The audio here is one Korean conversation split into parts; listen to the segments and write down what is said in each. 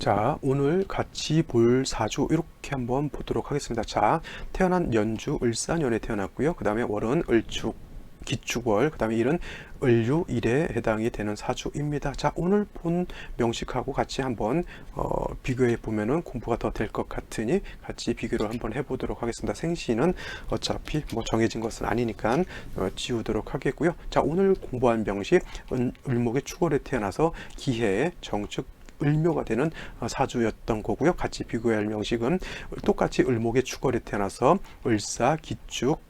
자, 오늘 같이 볼 사주 이렇게 한번 보도록 하겠습니다. 자, 태어난 연주 을사년에 태어났고요. 그 다음에 월은 을축, 기축월, 그 다음에 일은 을유일에 해당이 되는 사주입니다. 자, 오늘 본 명식하고 같이 한번 비교해 보면은 공부가 더 될 것 같으니 같이 비교를 한번 해보도록 하겠습니다. 생시는 어차피 뭐 정해진 것은 아니니까 지우도록 하겠고요. 자, 오늘 공부한 명식 을목의 축월에 태어나서 기해의 정축 을묘가 되는 사주였던 거고요. 같이 비교할 명식은 똑같이 을목의 축월에 태어나서 을사, 기축,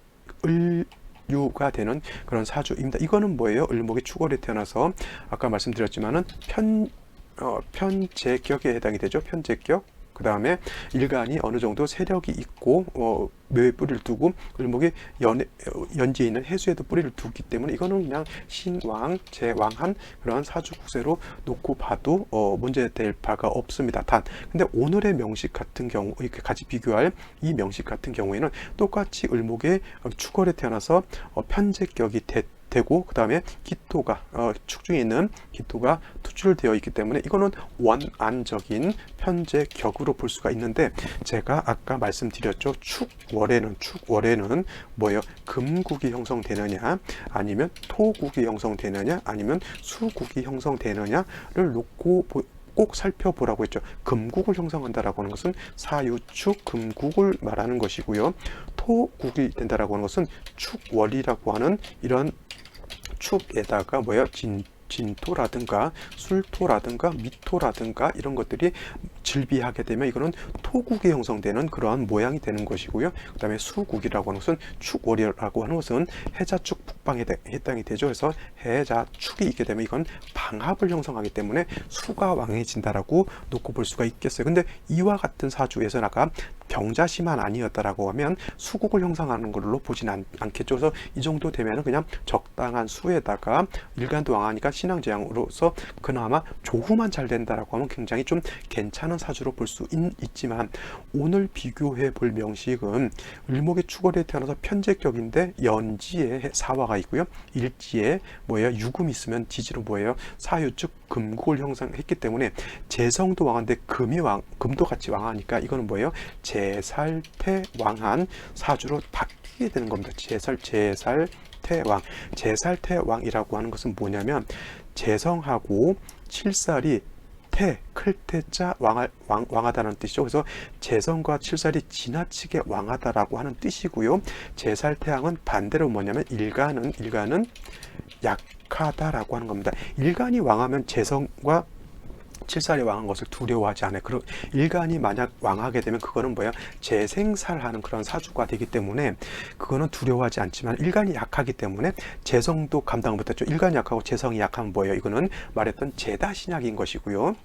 을유가 되는 그런 사주입니다. 이거는 뭐예요? 을목의 축월에 태어나서 아까 말씀드렸지만은 편제격에 해당이 되죠. 편제격. 그 다음에 일간이 어느 정도 세력이 있고 묘에 뿌리를 두고 을목이 연지에 있는 해수에도 뿌리를 두기 때문에 이거는 그냥 신왕, 제왕한 그런 사주 국세로 놓고 봐도 문제될 바가 없습니다. 근데 오늘의 명식 같은 경우 이렇게 같이 비교할 이 명식 같은 경우에는 똑같이 을목의 축월에 태어나서 편제격이 되고 그 다음에 기토가 축중에 있는 기토가 투출되어 있기 때문에 이거는 원안적인 편제격으로 볼 수가 있는데, 제가 아까 말씀드렸죠. 축월에는 뭐예요? 금국이 형성되느냐 아니면 토국이 형성되느냐 아니면 수국이 형성되느냐를 놓고 꼭 살펴보라고 했죠. 금국을 형성한다라고 하는 것은 사유축 금국을 말하는 것이고요. 토국이 된다라고 하는 것은 축월이라고 하는 이런 축에다가 진토라든가 술토라든가 미토라든가 이런 것들이 질비하게 되면 이거는 토국이 형성되는 그러한 모양이 되는 것이고요. 그 다음에 수국이라고 하는 것은 축월이라고 하는 것은 해자축 북방에 해당이 되죠. 그래서 해자축이 있게 되면 이건 방합을 형성하기 때문에 수가 왕해진다라고 놓고 볼 수가 있겠어요. 근데 이와 같은 사주에서는 아까 병자시만 아니었다라고 하면 수국을 형성하는 걸로 보진 않겠죠. 그래서 이 정도 되면 그냥 적당한 수에다가 일간도 왕하니까 신앙재앙으로서 그나마 조후만 잘 된다라고 하면 굉장히 좀 괜찮은 사주로 볼 수 있지만, 오늘 비교해 볼 명식은 을목의 축월에 태어나서 편제격인데 연지에 사화가 있고요. 일지에 유금이 있으면 지지로 사유축 금국을 형성했기 때문에 재성도 왕한데 금도 같이 왕하니까 이거는 제살태왕한 사주로 바뀌게 되는 겁니다. 제살태왕. 제살태왕이라고 하는 것은 뭐냐면 재성하고 칠살이 클 태자 왕하다는 뜻이죠. 그래서 재성과 칠살이 지나치게 왕하다라고 하는 뜻이고요. 제살태왕은 반대로 뭐냐면 일간은 약하다라고 하는 겁니다. 일간이 왕하면 재성과 칠살이 왕한 것을 두려워하지 않아요. 일간이 만약 왕하게 되면 그거는 재생살하는 그런 사주가 되기 때문에 그거는 두려워하지 않지만, 일간이 약하기 때문에 재성도 감당 못했죠. 일간이 약하고 재성이 약하면 이거는 말했던 제다신약인 것이고요.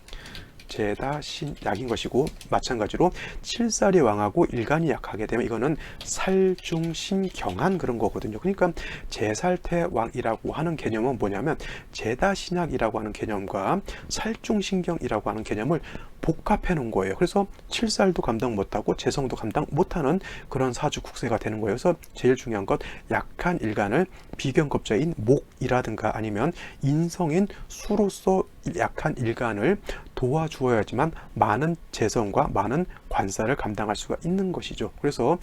제다신약인 것이고, 마찬가지로 칠살이 왕하고 일간이 약하게 되면 이거는 살중신경한 그런 거거든요. 그러니까 제살태왕이라고 하는 개념은 뭐냐면 제다신약이라고 하는 개념과 살중신경이라고 하는 개념을 복합해 놓은 거예요. 그래서 칠살도 감당 못하고 재성도 감당 못하는 그런 사주 국세가 되는 거예요. 그래서 제일 중요한 것, 약한 일간을 비견급자인 목이라든가 아니면 인성인 수로서 약한 일간을 도와주어야지만 많은 재성과 많은 관사를 감당할 수가 있는 것이죠. 그래서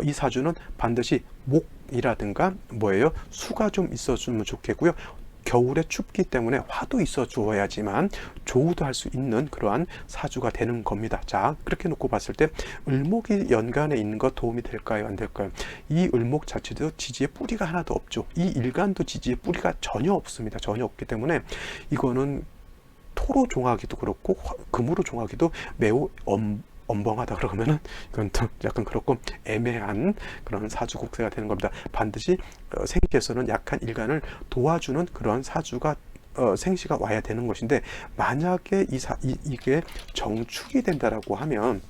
이 사주는 반드시 목이라든가 수가 좀 있어주면 좋겠고요. 겨울에 춥기 때문에 화도 있어 주어야지만 조우도 할 수 있는 그러한 사주가 되는 겁니다. 자, 그렇게 놓고 봤을 때 을목이 연간에 있는 것 도움이 될까요? 안 될까요? 이 을목 자체도 지지에 뿌리가 하나도 없죠. 이 일간도 지지에 뿌리가 전혀 없습니다. 전혀 없기 때문에 이거는 토로 종하기도 그렇고 금으로 종하기도 매우 엄벙하다 그러면은 이건 또 약간 그렇고 애매한 그런 사주 국세가 되는 겁니다. 반드시 생시에서는 약한 일간을 도와주는 그런 사주가 생시가 와야 되는 것인데, 만약에 이게 정축이 된다라고 하면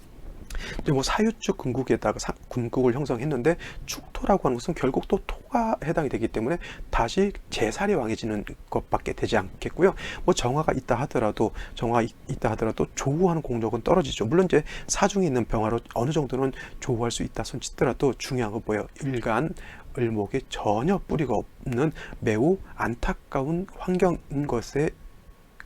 사유축 금국에다가 금국을 형성했는데 축토라고 하는 것은 결국 또 토가 해당이 되기 때문에 다시 제살이 왕해지는 것밖에 되지 않겠고요. 정화가 있다 하더라도 조우하는 공력은 떨어지죠. 물론 이제 사중에 있는 병화로 어느 정도는 조우할 수 있다 손치더라도 중요한 건 일간 을목에 전혀 뿌리가 없는 매우 안타까운 환경인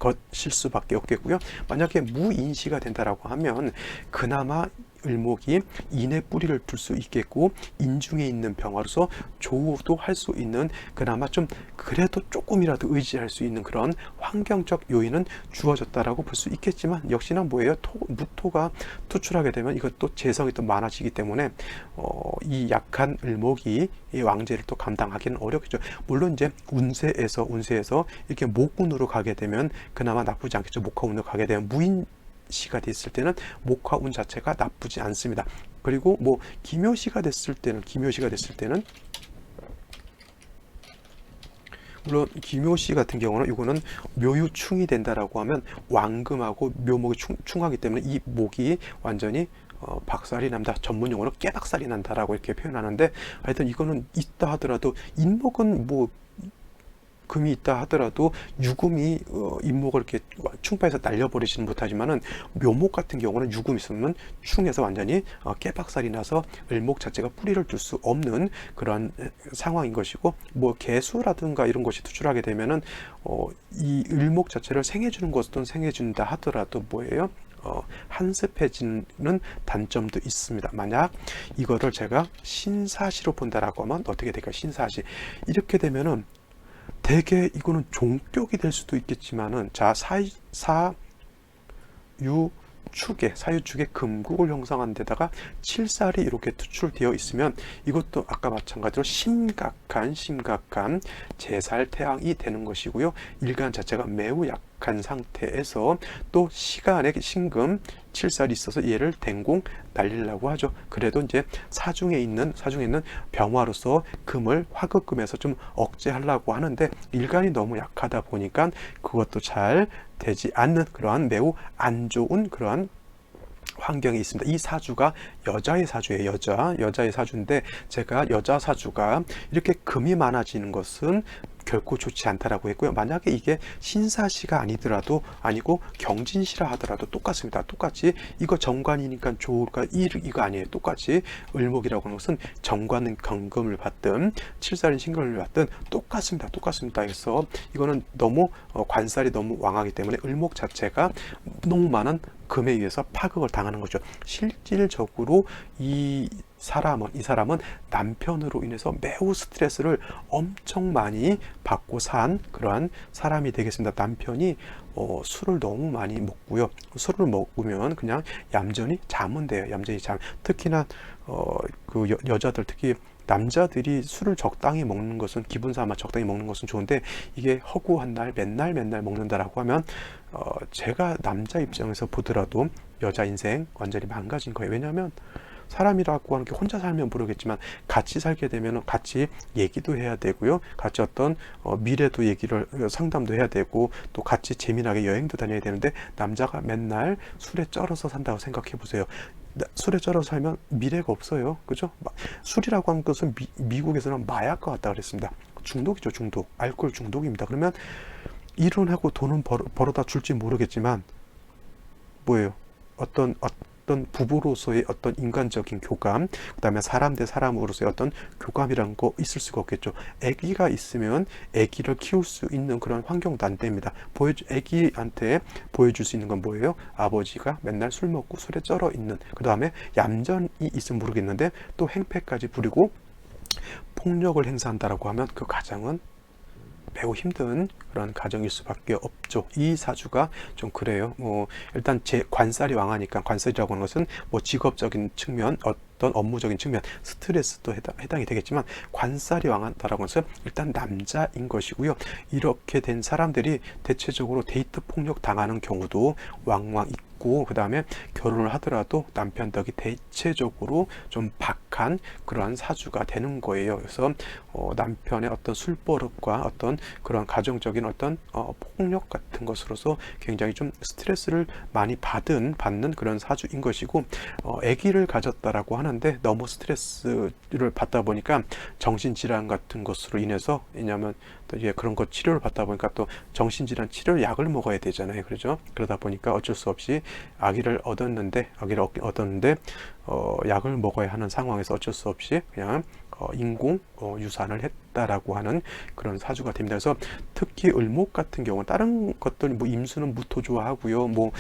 것일 수밖에 없겠고요. 만약에 무인시가 된다라고 하면 그나마 을목이 인의 뿌리를 둘 수 있겠고 인중에 있는 병화로서 조우도 할 수 있는 그나마 좀 그래도 조금이라도 의지할 수 있는 그런 환경적 요인은 주어졌다라고 볼 수 있겠지만 역시나 뭐예요? 무토가 투출하게 되면 이것도 재성이 또 많아지기 때문에 이 약한 을목이 이 왕제를 또 감당하기는 어렵겠죠. 물론 이제 운세에서 이렇게 목운으로 가게 되면 그나마 나쁘지 않겠죠. 목화운으로 가게 되면 무인시가 됐을 때는 목화운 자체가 나쁘지 않습니다. 그리고 뭐 기묘시가 됐을 때는 물론 기묘시 같은 경우는 이거는 묘유충이 된다라고 하면 왕금하고 묘목이 충하기 때문에 이 목이 완전히 박살이 난다. 전문 용어로 깨박살이 난다라고 이렇게 표현하는데 하여튼 이거는 있다 하더라도 인목은 뭐 금이 있다 하더라도 유금이 인목을 이렇게 충파해서 날려버리지는 못하지만은 묘목 같은 경우는 유금 있으면 충해서 완전히 깨박살이 나서 을목 자체가 뿌리를 둘 수 없는 그런 상황인 것이고 뭐 개수라든가 이런 것이 투출하게 되면은 이 을목 자체를 생해주는 것은 생해준다 하더라도 뭐예요? 한습해지는 단점도 있습니다. 만약 이거를 제가 신사시로 본다라고 하면 어떻게 될까요? 신사시 이렇게 되면은 대개 이거는 종격이 될 수도 있겠지만은 자 사유축에 금국을 형성한 데다가 칠살이 이렇게 투출되어 있으면 이것도 아까 마찬가지로 심각한 제살 태양이 되는 것이고요. 일간 자체가 매우 약한 상태에서 또 시간에 신금 칠살이 있어서 얘를 된공 날리려고 하죠. 그래도 이제 사중에 있는 병화로서 금을 화급금에서 좀 억제하려고 하는데 일간이 너무 약하다 보니까 그것도 잘 되지 않는 그러한 매우 안 좋은 그러한 환경이 있습니다. 이 사주가 여자의 사주예요. 여자의 사주인데 제가 여자 사주가 이렇게 금이 많아지는 것은 결코 좋지 않다라고 했고요. 만약에 이게 신사시가 아니고 경진시라 하더라도 똑같습니다. 똑같이 이거 정관이니까 좋을까 이거 아니에요. 똑같이 을목이라고 하는 것은 정관은 경금을 받든 칠살인 신금을 받든 똑같습니다. 그래서 이거는 너무 관살이 너무 왕하기 때문에 을목 자체가 너무 많은 금에 의해서 파극을 당하는 거죠. 실질적으로 이 사람은 남편으로 인해서 매우 스트레스를 엄청 많이 받고 산 그러한 사람이 되겠습니다. 남편이 술을 너무 많이 먹고요. 술을 먹으면 그냥 얌전히 자면 돼요. 특히나 여자들 특히 남자들이 술을 적당히 먹는 것은 기분 삼아 적당히 먹는 것은 좋은데 이게 허구한 날 맨날 먹는다라고 하면 제가 남자 입장에서 보더라도 여자 인생 완전히 망가진 거예요. 왜냐하면 사람이라고 하는 게 혼자 살면 모르겠지만 같이 살게 되면 같이 얘기도 해야 되고요. 같이 어떤 미래도 얘기를 상담도 해야 되고 또 같이 재미나게 여행도 다녀야 되는데 남자가 맨날 술에 쩔어서 산다고 생각해 보세요. 술에 쩔어서 살면 미래가 없어요. 그죠? 술이라고 하는 것은 미국에서는 마약과 같다 그랬습니다. 중독이죠. 알코올 중독입니다. 그러면 일은 하고 돈은 벌어다 줄지 모르겠지만 뭐예요? 어떤 부부로서의 어떤 인간적인 교감, 그다음에 사람 대 사람으로서의 어떤 교감이라는 거 있을 수가 없겠죠. 아기가 있으면 아기를 키울 수 있는 그런 환경도 안 됩니다. 아기한테 보여줄 수 있는 건 뭐예요? 아버지가 맨날 술 먹고 술에 쩔어 있는, 그 다음에 얌전히 있으면 모르겠는데 또 행패까지 부리고 폭력을 행사한다라고 하면 그 가정은 매우 힘든 그런 가정일 수밖에 없죠. 이 사주가 좀 그래요. 일단 제 관살이 왕하니까, 관살이라고 하는 것은 뭐 직업적인 측면, 어떤 업무적인 측면, 스트레스도 해당이 되겠지만 관살이 왕한다라고 해서 일단 남자인 것이고요. 이렇게 된 사람들이 대체적으로 데이트 폭력 당하는 경우도 왕왕 있고, 그 다음에 결혼을 하더라도 남편 덕이 대체적으로 좀 박한 그러한 사주가 되는 거예요. 그래서 남편의 어떤 술버릇과 어떤 그런 가정적인 어떤 폭력 같은 것으로서 굉장히 좀 스트레스를 많이 받는 그런 사주인 것이고, 아기를 가졌다라고 하는데 너무 스트레스를 받다 보니까 정신질환 같은 것으로 인해서, 왜냐하면 또 이제 그런 거 치료를 받다 보니까 또 정신질환 치료 약을 먹어야 되잖아요. 그렇죠? 그러다 보니까 어쩔 수 없이 아기를 얻었는데 약을 먹어야 하는 상황에서 어쩔 수 없이 그냥 인공 유산을 했다라고 하는 그런 사주가 됩니다. 그래서 특히 을목 같은 경우는 다른 것들 뭐 임수는 무토 좋아하고요, 뭐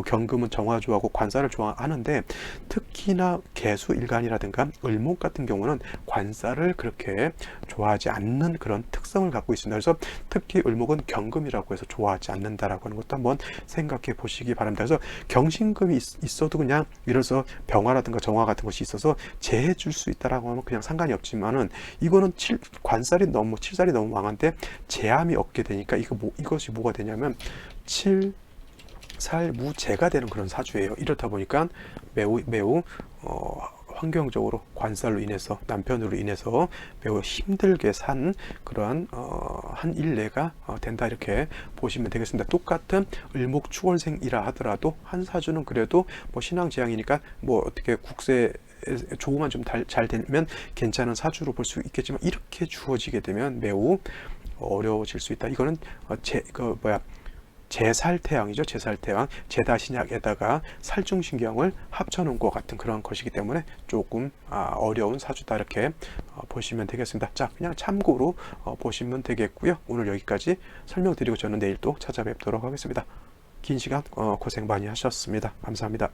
경금은 정화 좋아하고 관사를 좋아하는데 특히나 개수 일간이라든가 을목 같은 경우는 관사를 그렇게 좋아하지 않는 그런 특성을 갖고 있습니다. 그래서 특히 을목은 경금이라고 해서 좋아하지 않는다라고 하는 것도 한번 생각해 보시기 바랍니다. 그래서 경신금이 있어도 그냥 이래서 병화라든가 정화 같은 것이 있어서 재해 줄 수 있다라고 하면 그냥 상관이 없지만은 이거는 관살이 너무 칠살이 너무 망한데 재함이 없게 되니까 이것이 뭐가 되냐면 칠살무재가 되는 그런 사주예요. 이렇다 보니까 매우 환경적으로 관살로 인해서 남편으로 인해서 매우 힘들게 산 그러한 한 일례가 된다 이렇게 보시면 되겠습니다. 똑같은 을목축월생이라 하더라도 한 사주는 그래도 뭐 신앙지향이니까 뭐 어떻게 국세 조금만 좀 잘 되면 괜찮은 사주로 볼 수 있겠지만 이렇게 주어지게 되면 매우 어려워질 수 있다. 이거는 제살태양이죠. 제살태양, 제다신약에다가 살중신경을 합쳐놓은 것 같은 그런 것이기 때문에 조금 어려운 사주다 이렇게 보시면 되겠습니다. 자, 그냥 참고로 보시면 되겠고요. 오늘 여기까지 설명드리고 저는 내일 또 찾아뵙도록 하겠습니다. 긴 시간 고생 많이 하셨습니다. 감사합니다.